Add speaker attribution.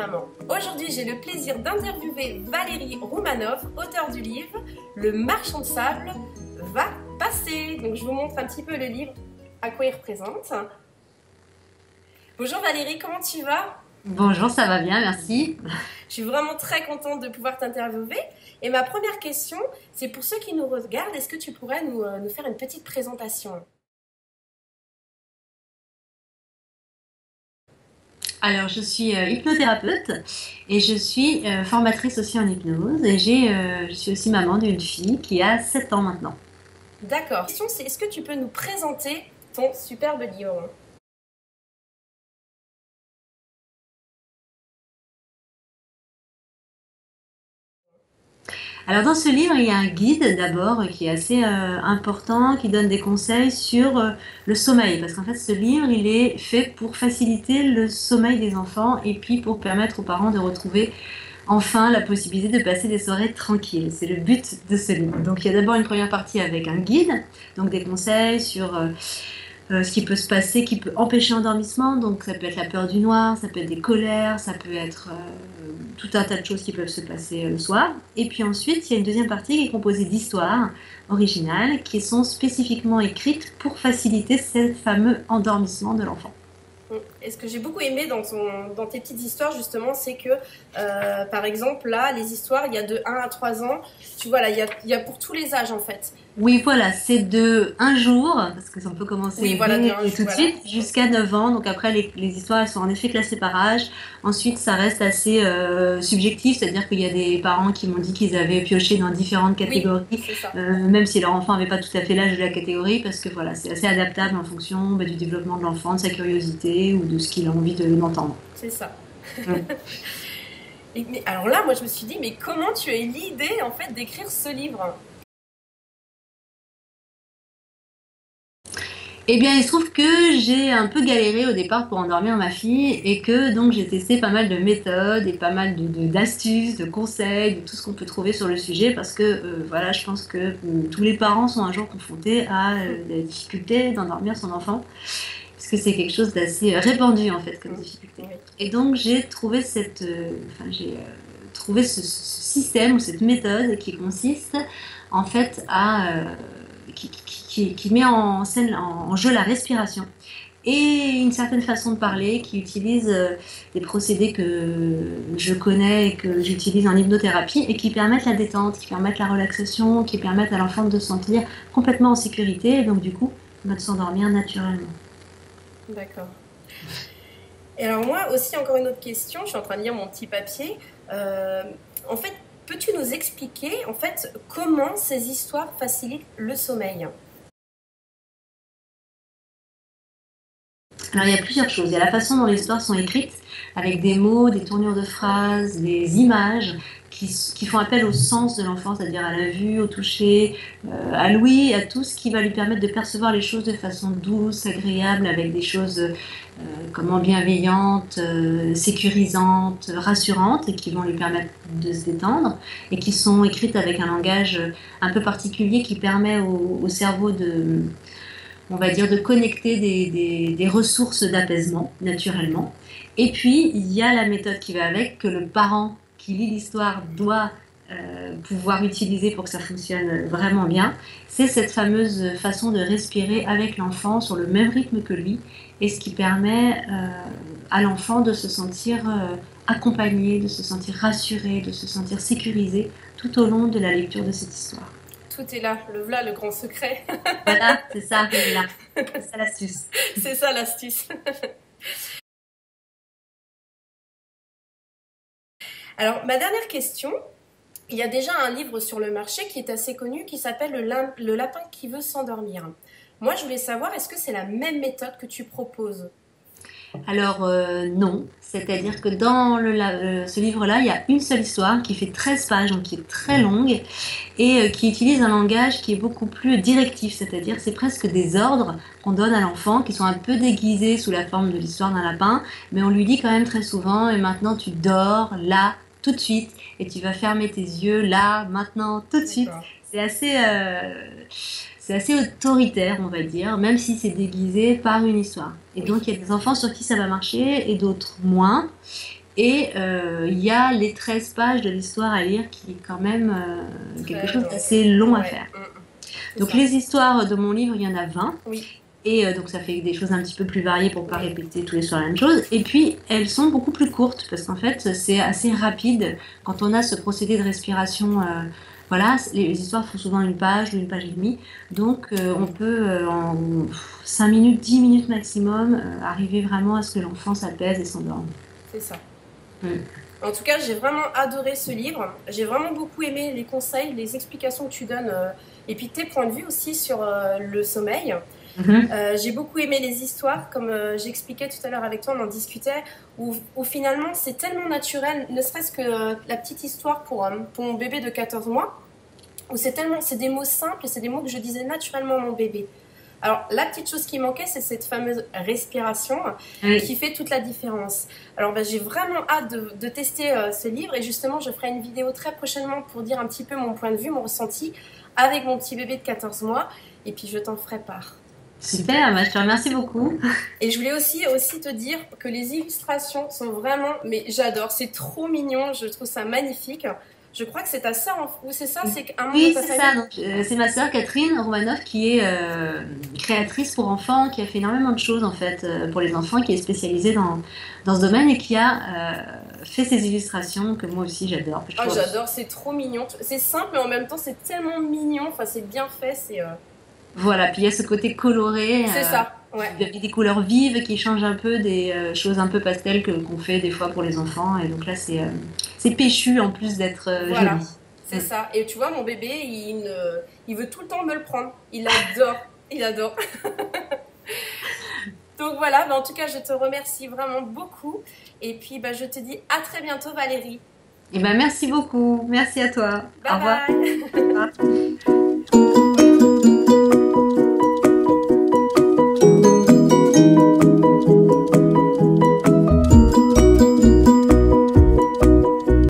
Speaker 1: maman. Aujourd'hui, j'ai le plaisir d'interviewer Valérie Roumanoff, auteure du livre Le marchand de sable va passer. Donc je vous montre un petit peu le livre, à quoi il représente. Bonjour Valérie, comment tu vas?
Speaker 2: Bonjour, ça va bien, merci.
Speaker 1: Je suis vraiment très contente de pouvoir t'interviewer. Et ma première question, c'est pour ceux qui nous regardent, est-ce que tu pourrais nous faire une petite présentation?
Speaker 2: Alors, je suis hypnothérapeute et je suis formatrice aussi en hypnose et je suis aussi maman d'une fille qui a 7 ans maintenant.
Speaker 1: D'accord. La question, c'est est-ce que tu peux nous présenter ton superbe livre?
Speaker 2: Alors, dans ce livre, il y a un guide d'abord qui est assez important, qui donne des conseils sur le sommeil. Parce qu'en fait, ce livre, il est fait pour faciliter le sommeil des enfants et puis pour permettre aux parents de retrouver enfin la possibilité de passer des soirées tranquilles. C'est le but de ce livre. Donc il y a d'abord une première partie avec un guide, donc des conseils sur ce qui peut se passer, qui peut empêcher l'endormissement. Donc ça peut être la peur du noir, ça peut être des colères, ça peut être tout un tas de choses qui peuvent se passer le soir. Et puis ensuite, il y a une deuxième partie qui est composée d'histoires originales qui sont spécifiquement écrites pour faciliter ce fameux endormissement de l'enfant.
Speaker 1: Et ce que j'ai beaucoup aimé dans tes petites histoires, justement, c'est que, par exemple, là, les histoires, il y a de 1 à 3 ans. Tu vois, là, il y a pour tous les âges, en fait.
Speaker 2: Oui, voilà, c'est de un jour, parce qu'on peut commencer
Speaker 1: oui, voilà,
Speaker 2: tout de suite, jusqu'à 9 ans. Donc après, les histoires, elles sont en effet classées par âge. Ensuite, ça reste assez subjectif, c'est-à-dire qu'il y a des parents qui m'ont dit qu'ils avaient pioché dans différentes catégories,
Speaker 1: oui, c'est ça.
Speaker 2: Même si leur enfant n'avait pas tout à fait l'âge de la catégorie, parce que voilà, c'est assez adaptable en fonction du développement de l'enfant, de sa curiosité ou de ce qu'il a envie d'entendre.
Speaker 1: C'est ça. Mais alors là, moi, je me suis dit, mais comment tu as eu l'idée, en fait, d'écrire ce livre?
Speaker 2: Eh bien, il se trouve que j'ai un peu galéré au départ pour endormir ma fille et que donc j'ai testé pas mal de méthodes et pas mal d'astuces, de conseils, de tout ce qu'on peut trouver sur le sujet parce que voilà, je pense que tous les parents sont un jour confrontés à la difficulté d'endormir son enfant parce que c'est quelque chose d'assez répandu en fait comme difficulté. Et donc j'ai trouvé trouvé ce système ou cette méthode qui consiste en fait à qui met en scène, en jeu la respiration et une certaine façon de parler qui utilise des procédés que je connais et que j'utilise en hypnothérapie et qui permettent la détente, qui permettent la relaxation, qui permettent à l'enfant de se sentir complètement en sécurité et donc du coup de s'endormir naturellement.
Speaker 1: D'accord. Et alors moi aussi, encore une autre question, je suis en train de lire mon petit papier. En fait, peux-tu nous expliquer en fait comment ces histoires facilitent le sommeil?
Speaker 2: Alors il y a plusieurs choses. Il y a la façon dont les histoires sont écrites, avec des mots, des tournures de phrases, des images qui font appel au sens de l'enfant, c'est-à-dire à la vue, au toucher, à l'ouïe, à tout ce qui va lui permettre de percevoir les choses de façon douce, agréable, avec des choses comment bienveillantes, sécurisantes, rassurantes, et qui vont lui permettre de se détendre, et qui sont écrites avec un langage un peu particulier qui permet au cerveau on va dire, de connecter des ressources d'apaisement, naturellement. Et puis, il y a la méthode qui va avec, que le parent qui lit l'histoire doit pouvoir utiliser pour que ça fonctionne vraiment bien. C'est cette fameuse façon de respirer avec l'enfant sur le même rythme que lui, et ce qui permet à l'enfant de se sentir accompagné, de se sentir rassuré, de se sentir sécurisé tout au long de la lecture de cette histoire.
Speaker 1: Tout est là, voilà le grand secret.
Speaker 2: Voilà, c'est ça, c'est là. C'est ça l'astuce.
Speaker 1: C'est ça l'astuce. Alors, ma dernière question, il y a déjà un livre sur le marché qui est assez connu qui s'appelle Le lapin qui veut s'endormir. Moi, je voulais savoir, est-ce que c'est la même méthode que tu proposes?
Speaker 2: Alors non, c'est-à-dire que dans ce livre-là, il y a une seule histoire qui fait 13 pages, donc qui est très longue, et qui utilise un langage qui est beaucoup plus directif, c'est-à-dire c'est presque des ordres qu'on donne à l'enfant, qui sont un peu déguisés sous la forme de l'histoire d'un lapin, mais on lui dit quand même très souvent, et maintenant tu dors, là, tout de suite, et tu vas fermer tes yeux, là, maintenant, tout de suite. C'est assez autoritaire, on va dire, même si c'est déguisé par une histoire. Et donc, il y a des enfants sur qui ça va marcher et d'autres moins. Et il y a les 13 pages de l'histoire à lire qui est quand même quelque chose d'assez long à faire. Donc les histoires de mon livre, il y en a 20.
Speaker 1: Oui.
Speaker 2: Et donc ça fait des choses un petit peu plus variées pour ne pas répéter tous les soirs la même chose. Et puis elles sont beaucoup plus courtes parce qu'en fait c'est assez rapide quand on a ce procédé de respiration. Voilà, les histoires font souvent une page ou une page et demie. Donc on peut en 5 minutes, 10 minutes maximum arriver vraiment à ce que l'enfant s'apaise et s'endorme.
Speaker 1: C'est ça. En tout cas, j'ai vraiment adoré ce livre. J'ai vraiment beaucoup aimé les conseils, les explications que tu donnes et puis tes points de vue aussi sur le sommeil. J'ai beaucoup aimé les histoires, comme j'expliquais tout à l'heure avec toi, on en discutait, où finalement c'est tellement naturel, ne serait-ce que la petite histoire pour mon bébé de 14 mois, où c'est des mots simples et c'est des mots que je disais naturellement à mon bébé. Alors la petite chose qui manquait, c'est cette fameuse respiration qui fait toute la différence. Alors j'ai vraiment hâte de tester ce livre et justement je ferai une vidéo très prochainement pour dire un petit peu mon point de vue, mon ressenti avec mon petit bébé de 14 mois et puis je t'en ferai part.
Speaker 2: Super, je te remercie beaucoup.
Speaker 1: Et je voulais aussi te dire que les illustrations sont vraiment, mais j'adore, c'est trop mignon, je trouve ça magnifique. Je crois que c'est ta sœur, ou c'est ça,
Speaker 2: Oui, c'est ça. C'est ma sœur Catherine Romanoff qui est créatrice pour enfants, qui a fait énormément de choses en fait pour les enfants, qui est spécialisée dans ce domaine et qui a fait ces illustrations que moi aussi j'adore.
Speaker 1: J'adore, c'est trop mignon. C'est simple mais en même temps c'est tellement mignon. Enfin, c'est bien fait, c'est.
Speaker 2: Voilà, puis il y a ce côté coloré.
Speaker 1: C'est ça. Ouais.
Speaker 2: Il y a des couleurs vives qui changent un peu des choses un peu pastel qu'on fait des fois pour les enfants. Et donc là, c'est péchu en plus d'être joli.
Speaker 1: C'est ça. Et tu vois, mon bébé, il veut tout le temps me le prendre. Il adore. Il adore. Donc voilà, en tout cas, je te remercie vraiment beaucoup. Et puis, je te dis à très bientôt, Valérie.
Speaker 2: Et merci beaucoup. Merci à toi.
Speaker 1: Bye bye. Au revoir.